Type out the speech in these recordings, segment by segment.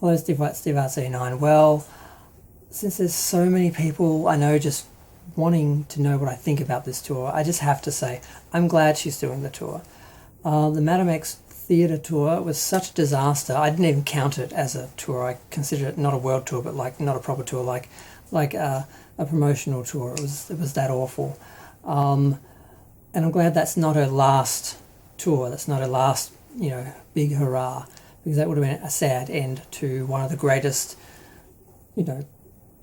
Hello, Steve White, Steve RC9. Well, since there's so many people I know just wanting to know what I think about this tour, I just have to say I'm glad she's doing the tour. The Madame X theatre tour was such a disaster. I didn't even count it as a tour. I considered it not a world tour, but like not a proper tour, like a promotional tour. It was that awful. And I'm glad that's not her last tour. That's not her last, big hurrah, because that would have been a sad end to one of the greatest,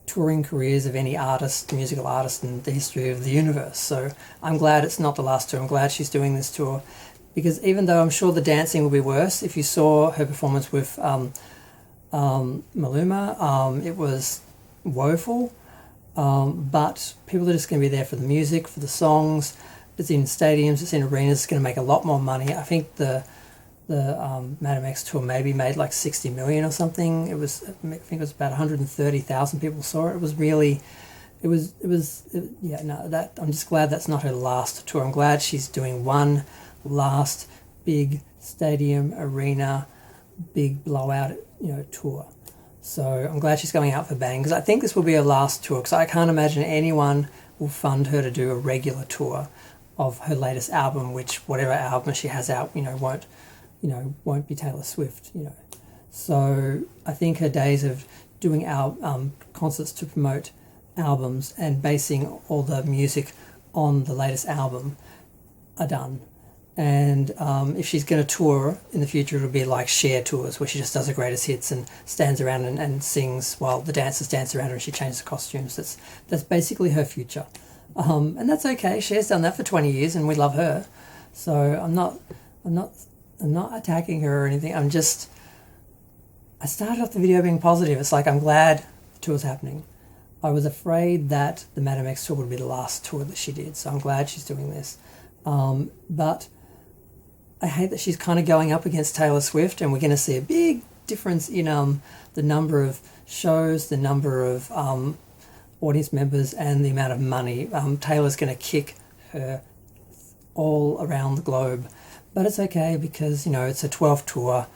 touring careers of any artist, musical artist in the history of the universe. So I'm glad it's not the last tour. I'm glad she's doing this tour, because even though I'm sure the dancing will be worse, if you saw her performance with Maluma, it was woeful. But people are just going to be there for the music, for the songs. It's in stadiums, it's in arenas. It's going to make a lot more money. I think the Madame X tour maybe made like 60 million or something. I think it was about 130,000 people saw it. It was really, I'm just glad that's not her last tour. I'm glad she's doing one last big stadium, arena, big blowout, tour. So I'm glad she's going out for bang, because I think this will be her last tour, because I can't imagine anyone will fund her to do a regular tour of her latest album, which whatever album she has out, won't be Taylor Swift, So I think her days of doing concerts to promote albums and basing all the music on the latest album are done. And if she's going to tour in the future, it'll be like Cher tours, where she just does her greatest hits and stands around and sings while the dancers dance around her and she changes the costumes. That's basically her future. And that's okay. Cher's done that for 20 years and we love her. So I'm not attacking her or anything. I started off the video being positive. It's like, I'm glad the tour's happening. I was afraid that the Madame X tour would be the last tour that she did. So I'm glad she's doing this. But I hate that she's kind of going up against Taylor Swift, and we're going to see a big difference in the number of shows, the number of audience members, and the amount of money. Taylor's going to kick her all around the globe, but it's okay, because it's a 12th tour.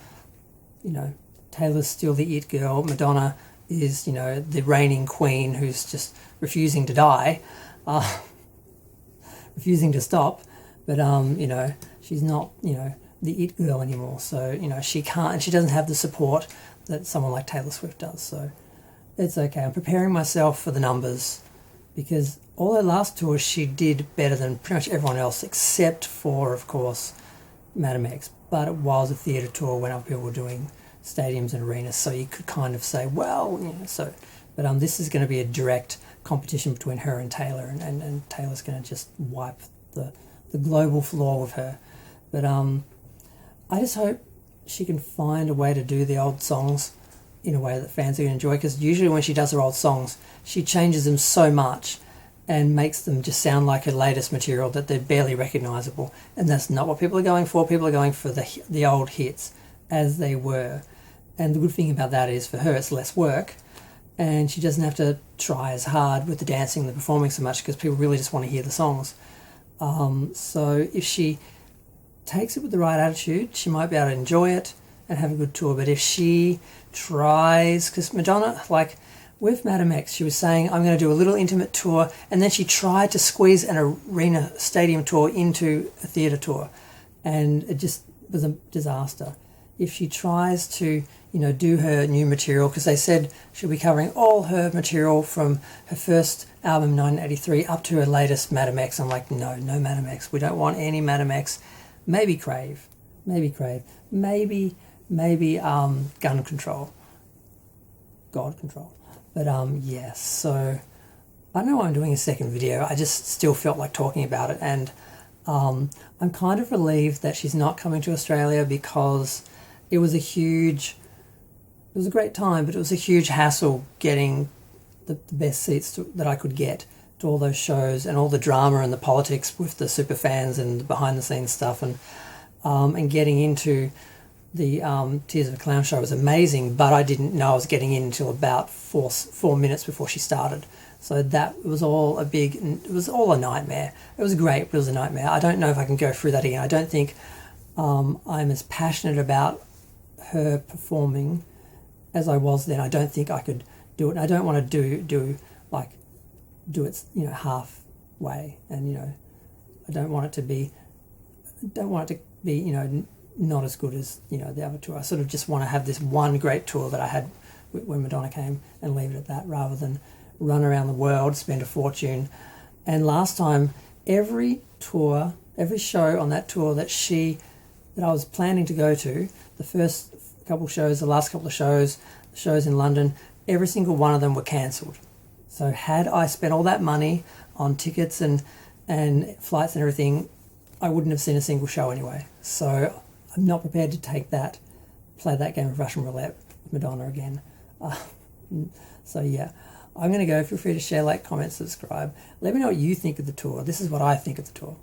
Taylor's still the it girl. Madonna is the reigning queen who's just refusing to die, refusing to stop. But she's not the it girl anymore. So she can't, and she doesn't have the support that someone like Taylor Swift does. So it's okay. I'm preparing myself for the numbers, because all her last tours she did better than pretty much everyone else, except for, of course, Madame X. But it was a theatre tour when other people were doing stadiums and arenas, so you could kind of say, well, so. But this is going to be a direct competition between her and Taylor, and Taylor's going to just wipe the global floor with her. But I just hope she can find a way to do the old songs in a way that fans are going to enjoy, because usually when she does her old songs, she changes them so much and makes them just sound like her latest material that they're barely recognisable. And that's not what people are going for. People are going for the old hits as they were. And the good thing about that is, for her, it's less work, and she doesn't have to try as hard with the dancing and the performing so much, because people really just want to hear the songs. So if she takes it with the right attitude, she might be able to enjoy it and have a good tour. But if she tries, because Madonna, like with Madame X, she was saying, I'm going to do a little intimate tour, and then she tried to squeeze an arena stadium tour into a theatre tour, and it just was a disaster. If she tries to, do her new material, because they said she'll be covering all her material from her first album, 1983, up to her latest Madame X. I'm like, no Madame X. We don't want any Madame X. Maybe Crave. Maybe Gun Control. God Control. But yes, so I don't know why I'm doing a second video. I just still felt like talking about it, and I'm kind of relieved that she's not coming to Australia, because it was a great time, but it was a huge hassle getting the best seats that I could get to all those shows, and all the drama and the politics with the super fans and the behind the scenes stuff, and getting into the Tears of a Clown show was amazing, but I didn't know I was getting in until about 4 minutes before she started. So that was all it was all a nightmare. It was great, but it was a nightmare. I don't know if I can go through that again. I don't think I'm as passionate about her performing as I was then, I don't think I could do it. And I don't want to do it, halfway. And I don't want it to be not as good as the other tour. I sort of just want to have this one great tour that I had when Madonna came and leave it at that, rather than run around the world, spend a fortune. And last time, every show on that tour that I was planning to go to, the first couple shows, the last couple of shows, the shows in London, every single one of them were cancelled. So had I spent all that money on tickets and flights and everything, I wouldn't have seen a single show anyway. So I'm not prepared to play that game of Russian roulette with Madonna again. So yeah, I'm going to go. Feel free to share, like, comment, subscribe. Let me know what you think of the tour. This is what I think of the tour.